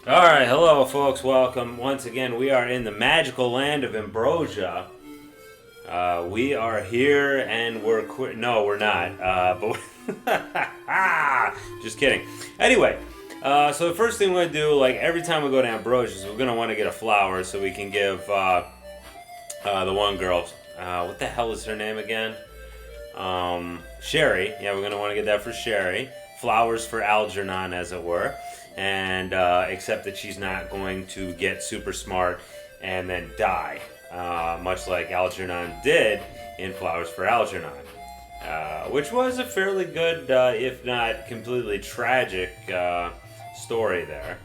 Alright, hello folks, welcome. Once again, we are in the magical land of Ambrosia. We are here and we're no, we're not. Just kidding. Anyway, so the first thing we're going to do, like every time we go to Ambrosia, is we're going to want to get a flower so we can give the one girl, what the hell is her name again? Sherry. Yeah, we're going to want to get that for Sherry. Flowers for Algernon, as it were. And except that she's not going to get super smart and then die, much like Algernon did in Flowers for Algernon, which was a fairly good, if not completely tragic, story there.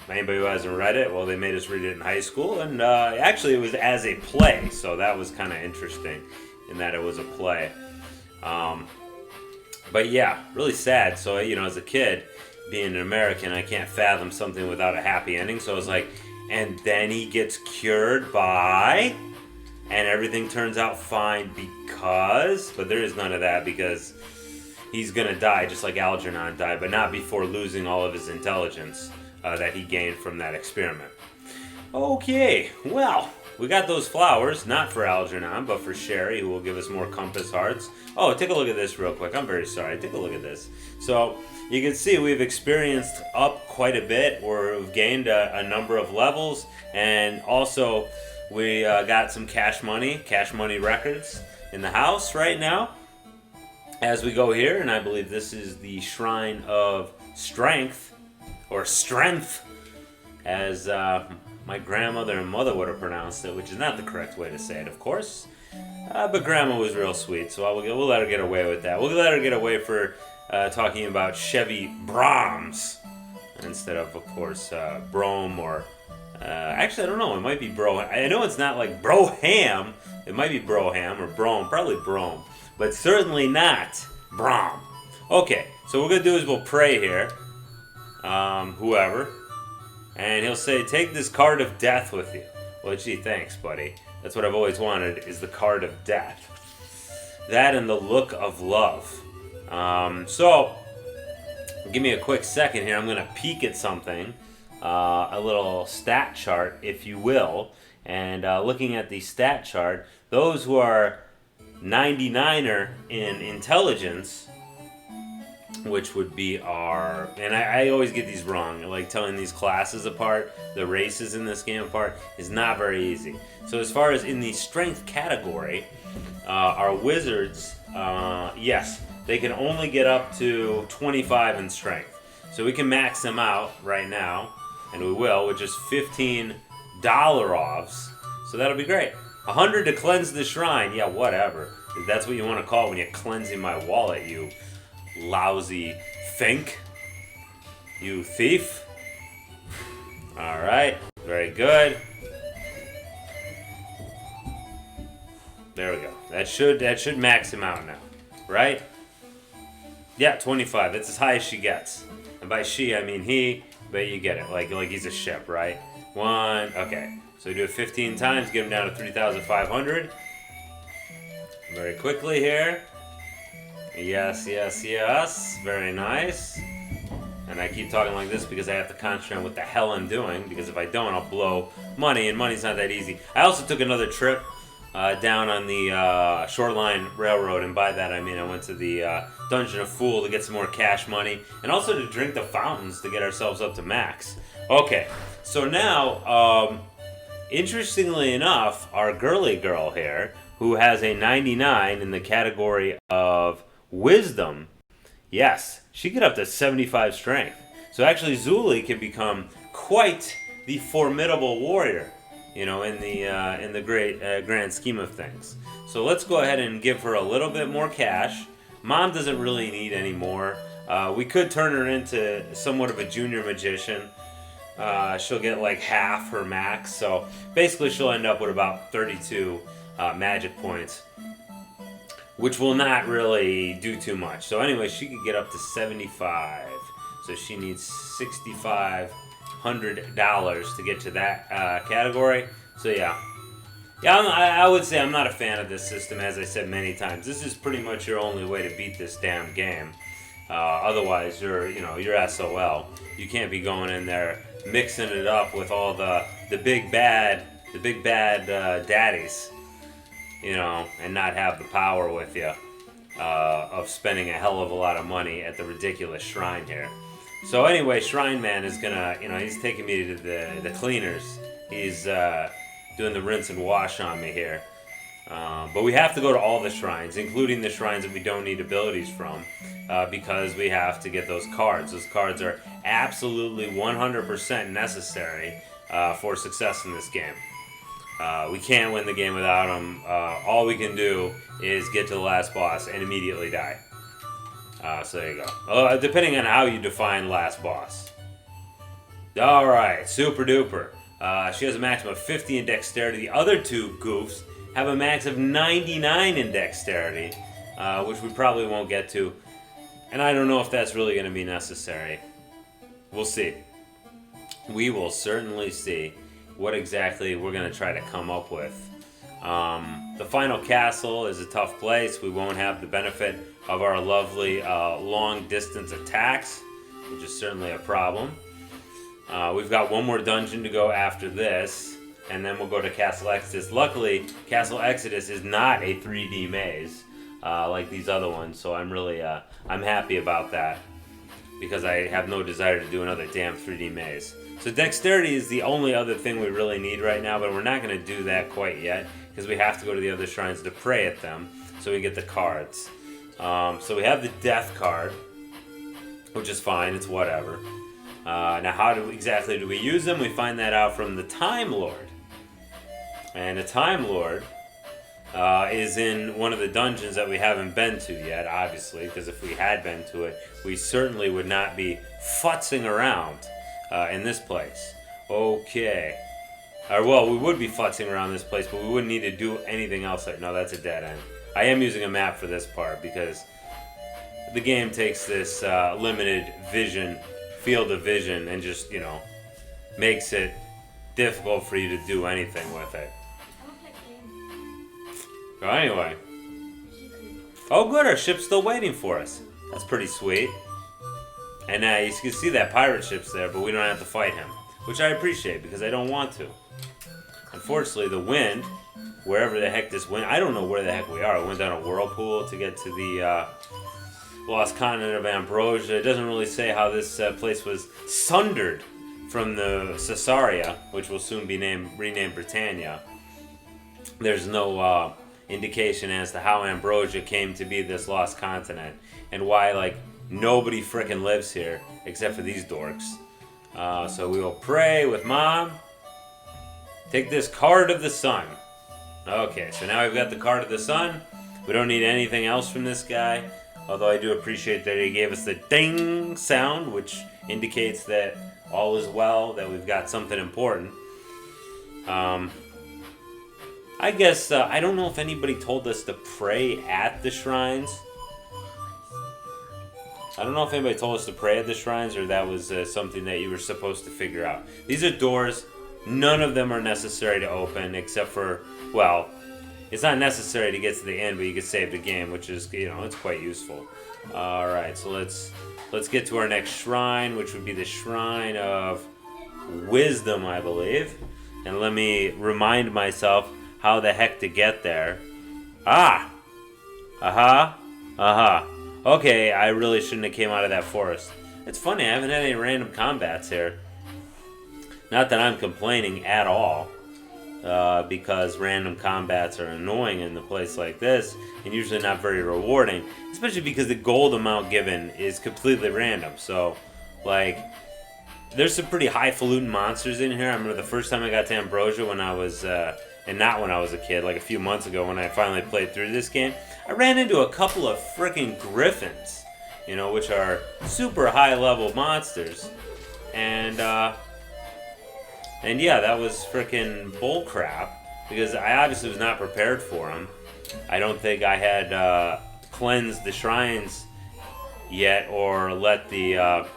Anybody who hasn't read it, well, they made us read it in high school, and actually it was as a play, so that was kind of interesting in that it was a play. But yeah, really sad. So, as a kid, being an American, I can't fathom something without a happy ending. So I was like, and then he gets cured by, and everything turns out fine because, but there is none of that because he's gonna die just like Algernon died, but not before losing all of his intelligence that he gained from that experiment. Okay, well, we got those flowers, not for Algernon, but for Sherry, who will give us more compass hearts. Oh, take a look at this real quick. I'm very sorry. Take a look at this. So, you can see we've experienced up quite a bit. We've gained a number of levels, and also we got some cash money records in the house right now as we go here, and I believe this is the Shrine of Strength, or Strength, as my grandmother and mother would have pronounced it, which is not the correct way to say it, of course. But Grandma was real sweet, so we'll let her get away with that. We'll let her get away for talking about Chevy Brahms instead of course, Brougham or... actually, I don't know. It might be Bro. I know it's not like Broham. It might be Broham or Brougham. Probably Brougham. But certainly not Brahm. Okay, so what we're going to do is we'll pray here. Whoever. And he'll say, take this card of death with you. Well, gee, thanks, buddy. That's what I've always wanted, is the card of death. That and the look of love. So, give me a quick second here. I'm going to peek at something. A little stat chart, if you will. And looking at the stat chart, those who are 99er in intelligence, which would be our, and I always get these wrong, like telling these classes apart, the races in this game apart, is not very easy. So as far as in the strength category, our wizards, yes, they can only get up to 25 in strength. So we can max them out right now, and we will, with just $15 offs, so that'll be great. 100 to cleanse the shrine, yeah, whatever. If that's what you want to call it when you're cleansing my wallet, you lousy think. You thief. Alright, very good. There we go. That should max him out now. Right? Yeah, 25. That's as high as she gets. And by she, I mean he, but you get it. Like he's a ship, right? One, okay. So we do it 15 times, get him down to 3,500. Very quickly here. Yes, yes, yes. Very nice. And I keep talking like this because I have to concentrate on what the hell I'm doing, because if I don't, I'll blow money, and money's not that easy. I also took another trip down on the Shoreline Railroad, and by that I mean I went to the Dungeon of Fool to get some more cash money, and also to drink the fountains to get ourselves up to max. Okay, so now, interestingly enough, our girly girl here, who has a 99 in the category of Wisdom, yes, she get up to 75 strength. So actually Zuli can become quite the formidable warrior, in the great grand scheme of things. So let's go ahead and give her a little bit more cash. Mom doesn't really need any more. We could turn her into somewhat of a junior magician. She'll get like half her max. So basically she'll end up with about 32 magic points, which will not really do too much. So anyway, she could get up to 75. So she needs $6,500 to get to that category. So yeah. I would say I'm not a fan of this system, as I said many times. This is pretty much your only way to beat this damn game. Otherwise, you're SOL. You can't be going in there mixing it up with all the big bad daddies, and not have the power with you of spending a hell of a lot of money at the ridiculous shrine here. So anyway, Shrine Man is gonna, he's taking me to the cleaners. He's doing the rinse and wash on me here. But we have to go to all the shrines, including the shrines that we don't need abilities from, because we have to get those cards. Those cards are absolutely 100% necessary for success in this game. We can't win the game without them. All we can do is get to the last boss and immediately die. So there you go. Depending on how you define last boss. Alright, super duper. She has a maximum of 50 in dexterity. The other two goofs have a max of 99 in dexterity, which we probably won't get to. And I don't know if that's really going to be necessary. We'll see. We will certainly see what exactly we're going to try to come up with. The final castle is a tough place. We won't have the benefit of our lovely long distance attacks, which is certainly a problem. We've got one more dungeon to go after this, and then we'll go to Castle Exodus. Luckily, Castle Exodus is not a 3D maze like these other ones, so I'm really I'm happy about that, because I have no desire to do another damn 3D maze. So dexterity is the only other thing we really need right now, but we're not going to do that quite yet, because we have to go to the other shrines to pray at them, so we get the cards. So we have the death card, which is fine, it's whatever. Now how exactly do we use them? We find that out from the Time Lord. And the Time Lord is in one of the dungeons that we haven't been to yet, obviously, because if we had been to it, we certainly would not be futzing around in this place. Okay. Well, we would be futzing around this place, but we wouldn't need to do anything else. No, that's a dead end. I am using a map for this part because the game takes this limited field of vision, and just, makes it difficult for you to do anything with it. So anyway. Oh good, our ship's still waiting for us. That's pretty sweet. And you can see that pirate ship's there, but we don't have to fight him, which I appreciate because I don't want to. Unfortunately, the wind, wherever the heck this wind, I don't know where the heck we are. We went down a whirlpool to get to the lost continent of Ambrosia. It doesn't really say how this place was sundered from the Caesarea, which will soon be renamed Britannia. There's no indication as to how Ambrosia came to be this lost continent, and why nobody frickin' lives here except for these dorks. So we will pray with Mom. Take this card of the sun. Okay, so now we've got the card of the sun. We don't need anything else from this guy. Although I do appreciate that he gave us the ding sound, which indicates that all is well, that we've got something important. I guess, I don't know if anybody told us to pray at the shrines. I don't know if anybody told us to pray at the shrines, or that was something that you were supposed to figure out. These are doors. None of them are necessary to open, except for, well, it's not necessary to get to the end, but you can save the game, which is, it's quite useful. Alright, so let's get to our next shrine, which would be the Shrine of Wisdom, I believe. And let me remind myself how the heck to get there. Okay, I really shouldn't have came out of that forest. It's funny, I haven't had any random combats here. Not that I'm complaining at all. Because random combats are annoying in a place like this, and usually not very rewarding, especially because the gold amount given is completely random. So, there's some pretty highfalutin monsters in here. I remember the first time I got to Ambrosia when I was, and not when I was a kid, a few months ago when I finally played through this game, I ran into a couple of frickin' griffins, which are super high-level monsters, and yeah, that was frickin' bullcrap, because I obviously was not prepared for them. I don't think I had cleansed the shrines yet, or let the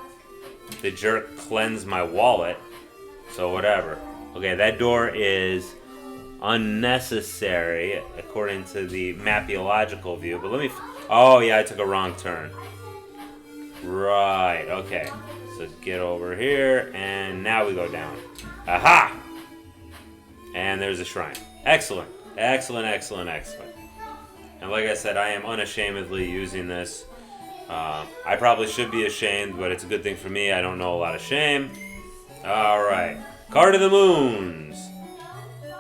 jerk cleanse my wallet, so whatever. Okay, that door is unnecessary, according to the mapiological view, but let me... Oh, yeah, I took a wrong turn. Right, okay. So get over here, and now we go down. Aha! And there's a shrine. Excellent. Excellent, excellent, excellent. And like I said, I am unashamedly using this. I probably should be ashamed, but it's a good thing for me. I don't know a lot of shame. Alright. Card of the Moons.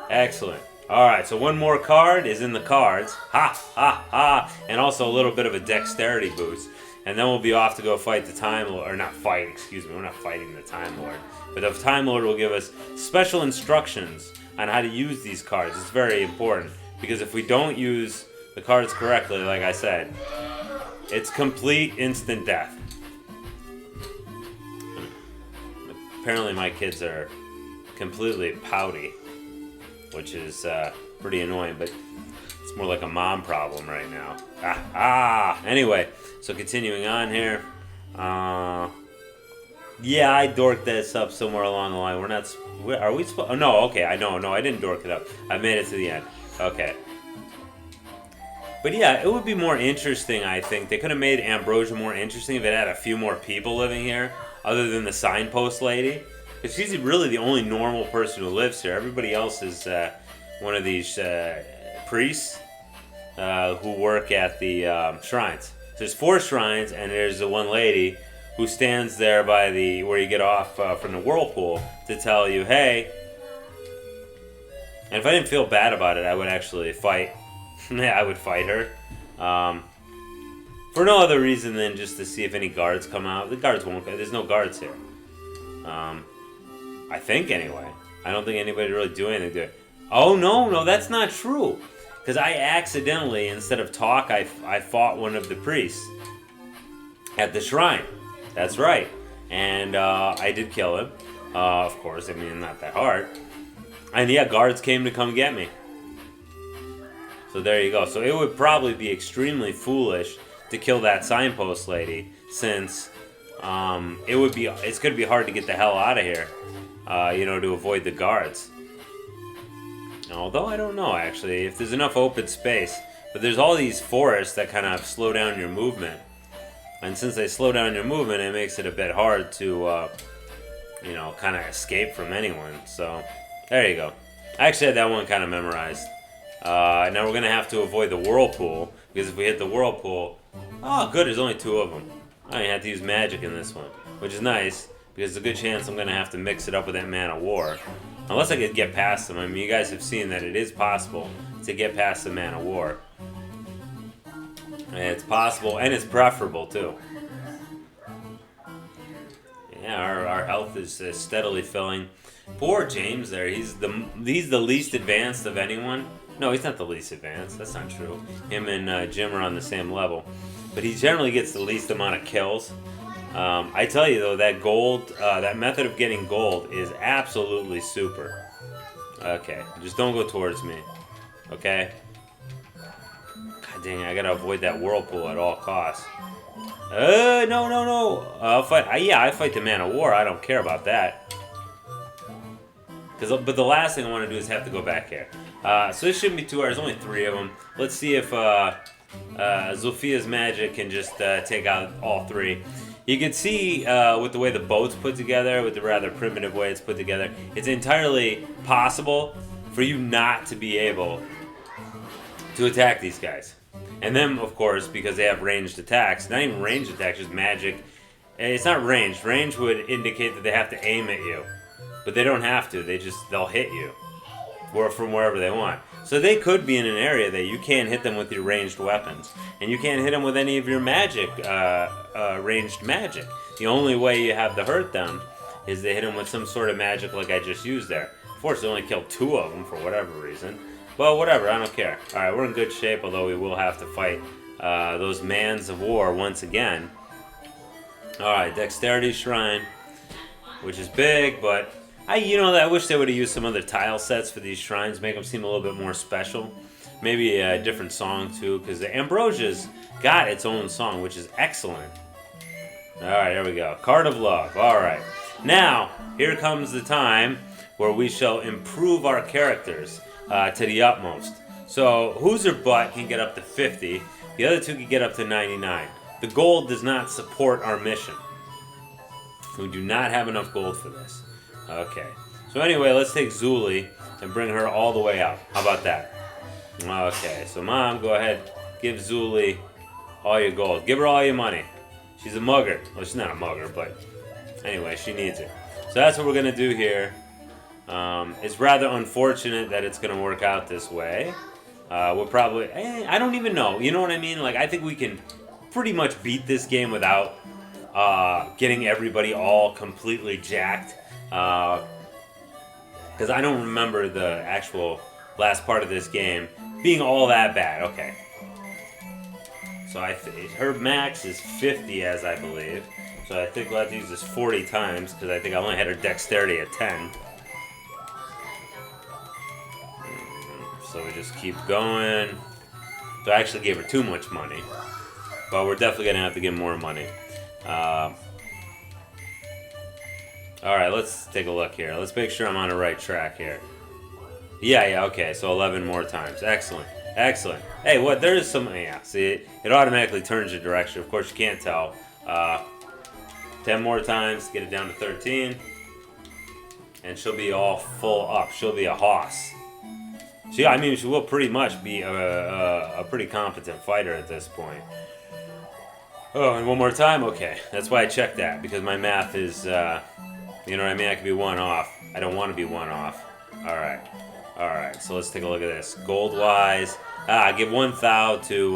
Excellent. Alright, so one more card is in the cards. Ha, ha, ha. And also a little bit of a dexterity boost. And then we'll be off to go fight the Time Lord. Or not fight, excuse me. We're not fighting the Time Lord. But the Time Lord will give us special instructions on how to use these cards. It's very important. Because if we don't use the cards correctly, like I said, it's complete instant death. Apparently my kids are completely pouty, which is pretty annoying, but it's more like a mom problem right now. Anyway, so continuing on here. Yeah, I dorked this up somewhere along the line. Are we supposed? Oh, no, okay, I didn't dork it up. I made it to the end. Okay. But yeah, it would be more interesting, I think. They could have made Ambrosia more interesting if it had a few more people living here, other than the signpost lady. Because she's really the only normal person who lives here. Everybody else is one of these priests who work at the shrines. So there's 4 shrines, and there's the one lady who stands there by where you get off from the whirlpool to tell you, hey. And if I didn't feel bad about it, I would actually fight. I would fight her. For no other reason than just to see if any guards come out. The guards won't. There's no guards here. I think, anyway. I don't think anybody really do anything to it. Oh, no, that's not true. Because I accidentally, instead of talk, I fought one of the priests at the shrine. That's right. And I did kill him. Of course, I mean, not that hard. And yeah, guards came to come get me. So there you go. So it would probably be extremely foolish to kill that signpost lady, since it's going to be hard to get the hell out of here, to avoid the guards. Although I don't know, actually, if there's enough open space. But there's all these forests that kind of slow down your movement. And since they slow down your movement, it makes it a bit hard to, kind of escape from anyone. So there you go. I actually had that one kind of memorized. Now we're going to have to avoid the whirlpool, because if we hit the whirlpool, oh good, there's only 2 of them. I didn't have to use magic in this one, which is nice, because there's a good chance I'm going to have to mix it up with that Man of War. Unless I could get past them. I mean, you guys have seen that it is possible to get past the Man of War. And it's possible, and it's preferable too. Yeah, our health is steadily filling. Poor James there, he's the least advanced of anyone. No, he's not the least advanced. That's not true. Him and Jim are on the same level. But he generally gets the least amount of kills. I tell you, though, that gold, that method of getting gold is absolutely super. Okay, just don't go towards me. Okay? God dang it, I gotta avoid that whirlpool at all costs. No. I'll fight. I fight the Man of War. I don't care about that. But the last thing I want to do is have to go back here. So this shouldn't be too hard. There's only 3 of them. Let's see if Zophia's magic can just take out all 3. You can see with the way the boat's put together, with the rather primitive way it's put together, it's entirely possible for you not to be able to attack these guys. And then, of course, because they have ranged attacks, not even ranged attacks, just magic. It's not ranged. Range would indicate that they have to aim at you. But they don't have to. They'll hit you from wherever they want. So they could be in an area that you can't hit them with your ranged weapons. And you can't hit them with any of your magic, ranged magic. The only way you have to hurt them is to hit them with some sort of magic like I just used there. Fortunately, only killed 2 of them for whatever reason. Well, whatever, I don't care. Alright, we're in good shape, although we will have to fight those Mans of War once again. Alright, Dexterity Shrine, which is big, but I wish they would have used some other tile sets for these shrines, make them seem a little bit more special. Maybe a different song, too, because the Ambrosia's got its own song, which is excellent. Alright, here we go. Card of Love. Alright. Now, here comes the time where we shall improve our characters to the utmost. So, Who's Her Butt can get up to 50. The other 2 can get up to 99. the gold does not support our mission. We do not have enough gold for this. Okay. So anyway, let's take Zuli and bring her all the way up. How about that? Okay. So Mom, go ahead. Give Zuli all your gold. Give her all your money. She's a mugger. Well, she's not a mugger, but anyway, she needs it. So that's what we're going to do here. It's rather unfortunate that it's going to work out this way. We'll probably... I don't even know. You know what I mean? Like, I think we can pretty much beat this game without getting everybody all completely jacked. Because I don't remember the actual last part of this game being all that bad. Okay. So her max is 50, as I believe. So I think we'll have to use this 40 times, because I think I only had her dexterity at 10. So we just keep going. So I actually gave her too much money. But we're definitely going to have to give more money. Alright, let's take a look here. Let's make sure I'm on the right track here. Yeah, okay. So 11 more times. Excellent. Excellent. Hey, what? There is some... Yeah, see, it automatically turns your direction. Of course, you can't tell. 10 more times, get it down to 13. And she'll be all full up. She'll be a hoss. She will pretty much be a pretty competent fighter at this point. Oh, and one more time? Okay. That's why I checked that, because my math is, you know what I mean? I could be one off. I don't want to be one off. Alright. Alright, so let's take a look at this. Gold-wise, give 1 thou to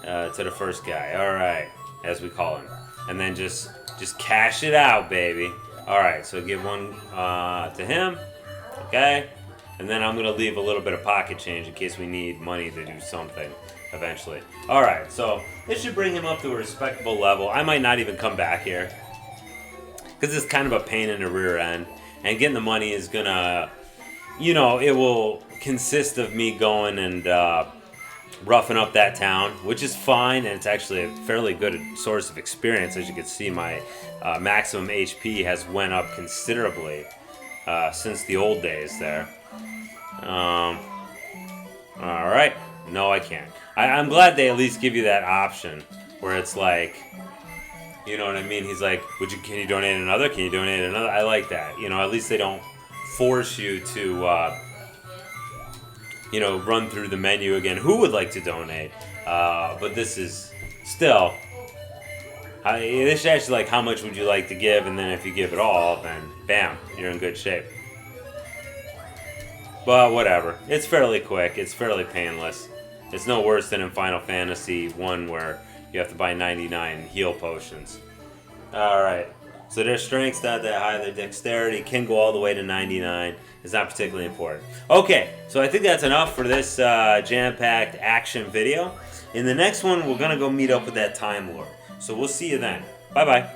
the first guy. Alright, as we call him. And then just cash it out, baby. Alright, so give 1 to him. Okay? And then I'm going to leave a little bit of pocket change in case we need money to do something eventually. Alright, so this should bring him up to a respectable level. I might not even come back here, because it's kind of a pain in the rear end. And getting the money is going to... You know, it will consist of me going and roughing up that town, which is fine, and it's actually a fairly good source of experience. As you can see, my maximum HP has went up considerably since the old days there. Alright. No, I can't. I'm glad they at least give you that option, where it's like, you know what I mean? He's like, can you donate another? Can you donate another? I like that. You know, at least they don't force you to, you know, run through the menu again. Who would like to donate? But this is still, this is actually like, how much would you like to give? And then if you give it all, then bam, you're in good shape. But whatever. It's fairly quick. It's fairly painless. It's no worse than in Final Fantasy 1 where you have to buy 99 heal potions. Alright. So their strength's not that high, their dexterity can go all the way to 99. It's not particularly important. Okay, so I think that's enough for this jam-packed action video. In the next one, we're going to go meet up with that Time Lord. So we'll see you then. Bye-bye.